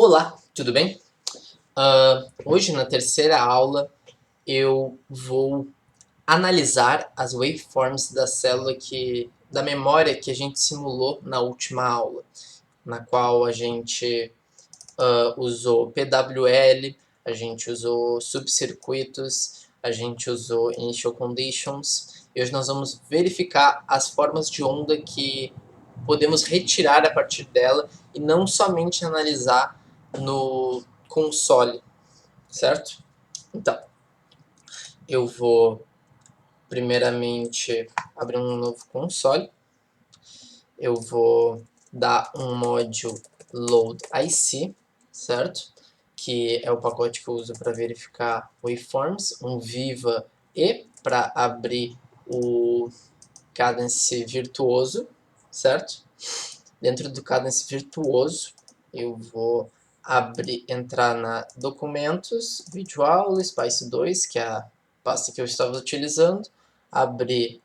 Olá, tudo bem? Hoje, na terceira aula, eu vou analisar as waveforms da célula da memória que a gente simulou na última aula, na qual a gente usou PWL, a gente usou subcircuitos, a gente usou initial conditions, e hoje nós vamos verificar as formas de onda que podemos retirar a partir dela e não somente analisar no console, certo? Então, eu vou primeiramente abrir um novo console, eu vou dar um módulo load IC, certo? Que é o pacote que eu uso para verificar waveforms, um Viva E para abrir o Cadence Virtuoso, certo? Dentro do Cadence Virtuoso, eu vou entrar na Documentos, Visual, Spice 2, que é a pasta que eu estava utilizando, abrir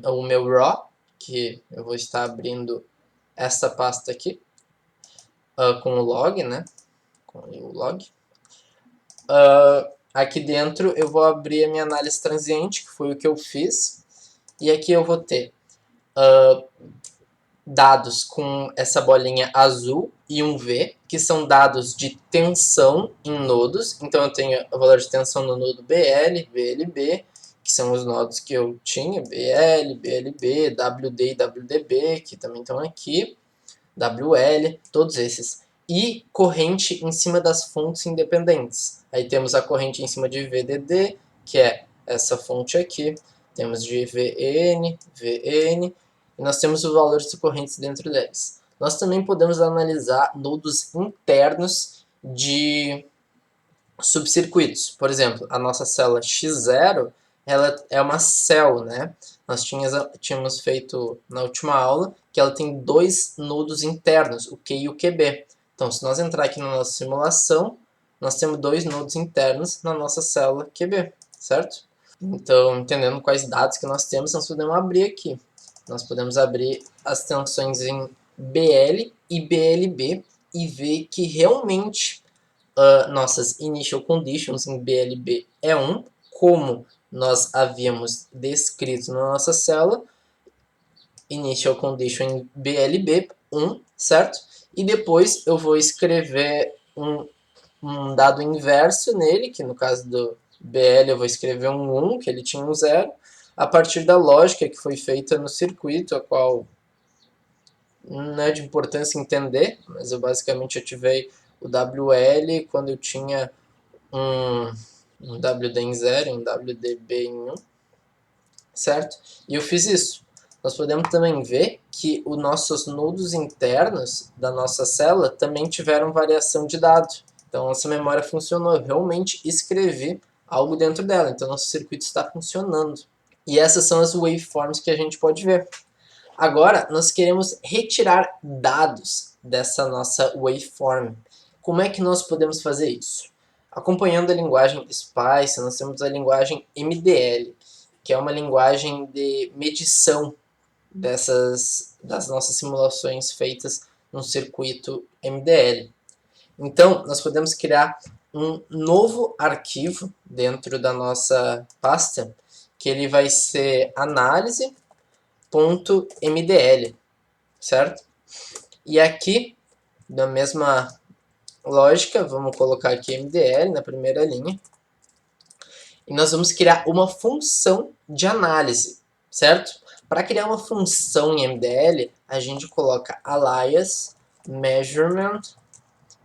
o meu RAW, que eu vou estar abrindo essa pasta aqui, com o log, né? Com o log. Aqui dentro eu vou abrir a minha análise transiente, que foi o que eu fiz, e aqui eu vou ter dados com essa bolinha azul e um V, que são dados de tensão em nodos. Então eu tenho o valor de tensão no nodo BL, BLB, que são os nodos que eu tinha, BL, BLB, WD e WDB, que também estão aqui, WL, todos esses. E corrente em cima das fontes independentes. Aí temos a corrente em cima de VDD, que é essa fonte aqui. Temos de VN, VN, e nós temos os valores de correntes dentro deles. Nós também podemos analisar nodos internos de subcircuitos. Por exemplo, a nossa célula X0, ela é uma cell, né? Nós tínhamos feito na última aula que ela tem dois nodos internos, o Q e o QB. Então, se nós entrar aqui na nossa simulação, nós temos dois nodos internos na nossa célula QB, certo? Então, entendendo quais dados que nós temos, nós podemos abrir aqui. Nós podemos abrir as tensões em BL e BLB e ver que realmente nossas initial conditions em BLB é 1, como nós havíamos descrito na nossa célula, initial condition em BLB 1, certo? E depois eu vou escrever um dado inverso nele, que no caso do BL eu vou escrever um 1, que ele tinha um 0, a partir da lógica que foi feita no circuito, a qual não é de importância entender, mas eu basicamente ativei o WL quando eu tinha um WD em 0 e um WDB em 1, certo? E eu fiz isso. Nós podemos também ver que os nossos nodos internos da nossa célula também tiveram variação de dado. Então, nossa memória funcionou. Eu realmente escrevi algo dentro dela. Então, nosso circuito está funcionando. E essas são as waveforms que a gente pode ver. Agora, nós queremos retirar dados dessa nossa waveform. Como é que nós podemos fazer isso? Acompanhando a linguagem SPICE, nós temos a linguagem MDL, que é uma linguagem de medição das nossas simulações feitas no circuito MDL. Então, nós podemos criar um novo arquivo dentro da nossa pasta, que ele vai ser análise.mdl, certo? E aqui, da mesma lógica, vamos colocar aqui MDL na primeira linha, e nós vamos criar uma função de análise, certo? Para criar uma função em MDL, a gente coloca alias, measurement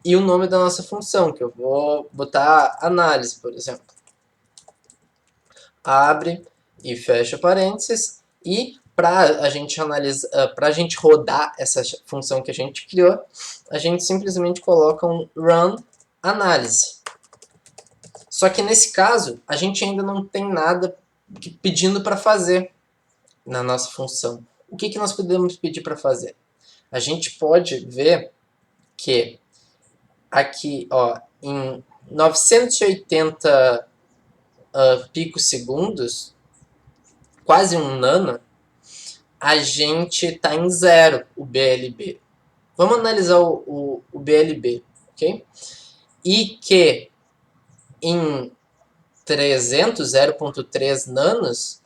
e o nome da nossa função, que eu vou botar análise, por exemplo. Abre e fecha parênteses, e para a gente rodar essa função que a gente criou, a gente simplesmente coloca um run análise. Só que nesse caso, a gente ainda não tem nada pedindo para fazer na nossa função. O que nós podemos pedir para fazer? A gente pode ver que aqui, ó, em 980 picosegundos, quase um nano, a gente está em 0, o BLB. Vamos analisar o BLB, ok? E que em 300, 0.3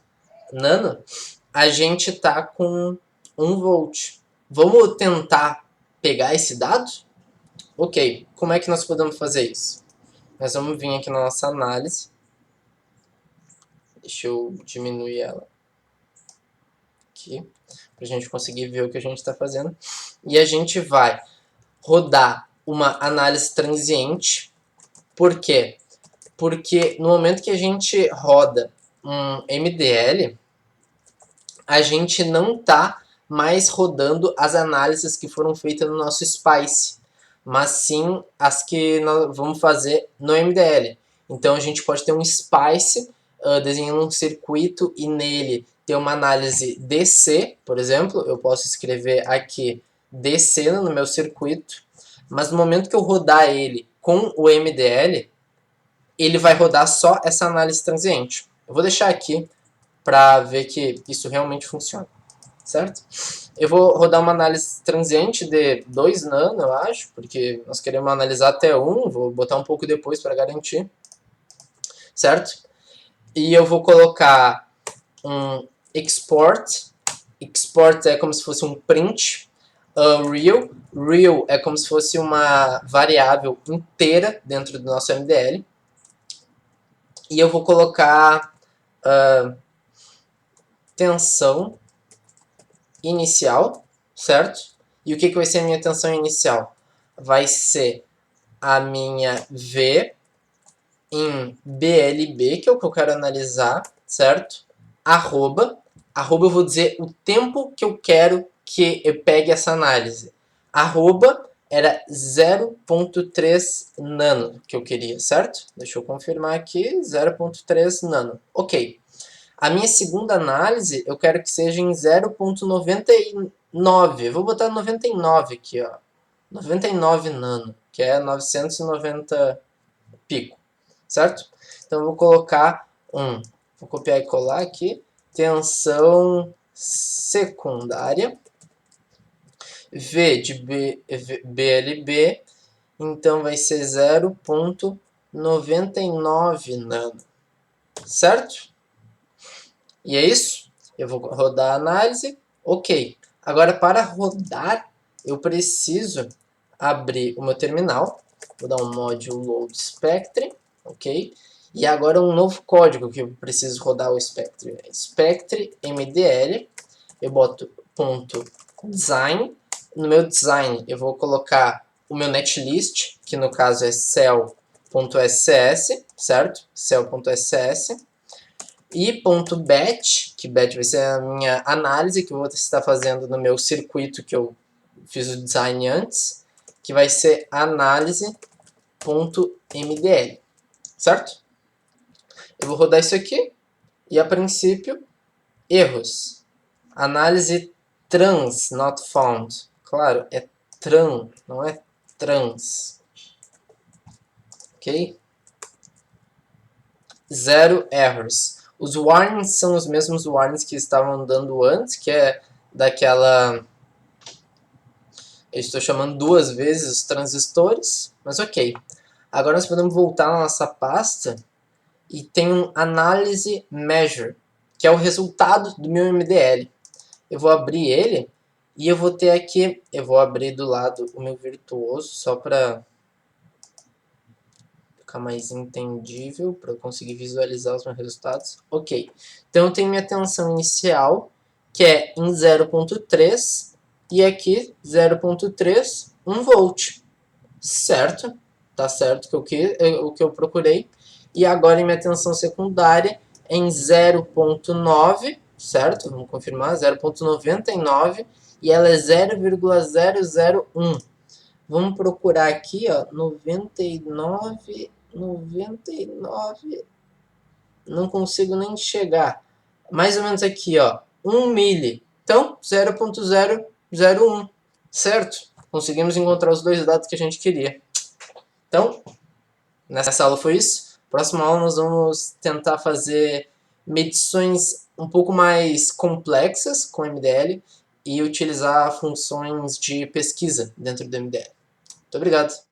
nano, a gente está com 1 volt. Vamos tentar pegar esse dado? Ok, como é que nós podemos fazer isso? Nós vamos vir aqui na nossa análise. Deixa eu diminuir ela aqui, para a gente conseguir ver o que a gente está fazendo. E a gente vai rodar uma análise transiente. Por quê? Porque no momento que a gente roda um MDL, a gente não está mais rodando as análises que foram feitas no nosso SPICE, mas sim as que nós vamos fazer no MDL. Então a gente pode ter um SPICE desenhando um circuito e nele ter uma análise DC, por exemplo, eu posso escrever aqui DC no meu circuito, mas no momento que eu rodar ele com o MDL, ele vai rodar só essa análise transiente. Eu vou deixar aqui para ver que isso realmente funciona, certo? Eu vou rodar uma análise transiente de 2 nano, eu acho, porque nós queremos analisar até 1, vou botar um pouco depois para garantir, certo? E eu vou colocar um export. Export é como se fosse um print. Real. Real é como se fosse uma variável inteira dentro do nosso MDL. E eu vou colocar tensão inicial, certo? E o que vai ser a minha tensão inicial? Vai ser a minha V em BLB, que é o que eu quero analisar, certo? Arroba eu vou dizer o tempo que eu quero que eu pegue essa análise. Arroba era 0.3 nano que eu queria, certo? Deixa eu confirmar aqui, 0.3 nano. Ok. A minha segunda análise eu quero que seja em 0.99. Vou botar 99 aqui, ó. 99 nano, que é 990 pico, certo? Então eu vou colocar vou copiar e colar aqui, tensão secundária, V de BLB, então vai ser 0.99 nano, certo? E é isso. Eu vou rodar a análise. Ok. Agora, para rodar, eu preciso abrir o meu terminal. Vou dar um módulo load spectre. Ok. E agora um novo código que eu preciso rodar o spectre. Spectre mdl. Eu boto ponto .design. No meu design, eu vou colocar o meu netlist, que no caso é cell.scs, certo? Cell.scs. E .bat, que bat vai ser a minha análise que eu vou estar fazendo no meu circuito que eu fiz o design antes, que vai ser análise.mdl, certo? Eu vou rodar isso aqui e a princípio, erros. Análise trans, not found. Claro, é tran, não é trans. Ok? 0 errors. Os warnings são os mesmos warnings que estavam dando antes, que é daquela... Eu estou chamando 2 vezes os transistores, mas ok. Agora nós podemos voltar na nossa pasta e tem um Analysis Measure, que é o resultado do meu MDL. Eu vou abrir ele e eu vou ter aqui... Eu vou abrir do lado o meu virtuoso, só para ficar mais entendível, para eu conseguir visualizar os meus resultados. Ok, então eu tenho minha tensão inicial, que é em 0.3, e aqui 0.3, 1 volt, certo? Tá certo o que eu procurei. E agora minha tensão secundária é em 0.9, certo? Vamos confirmar, 0.99, e ela é 0,001. Vamos procurar aqui, ó, 99, não consigo nem chegar. Mais ou menos aqui, ó, 1 mili. Então, 0.001, certo? Conseguimos encontrar os dois dados que a gente queria. Então, nessa aula foi isso. Próxima aula nós vamos tentar fazer medições um pouco mais complexas com MDL e utilizar funções de pesquisa dentro do MDL. Muito obrigado.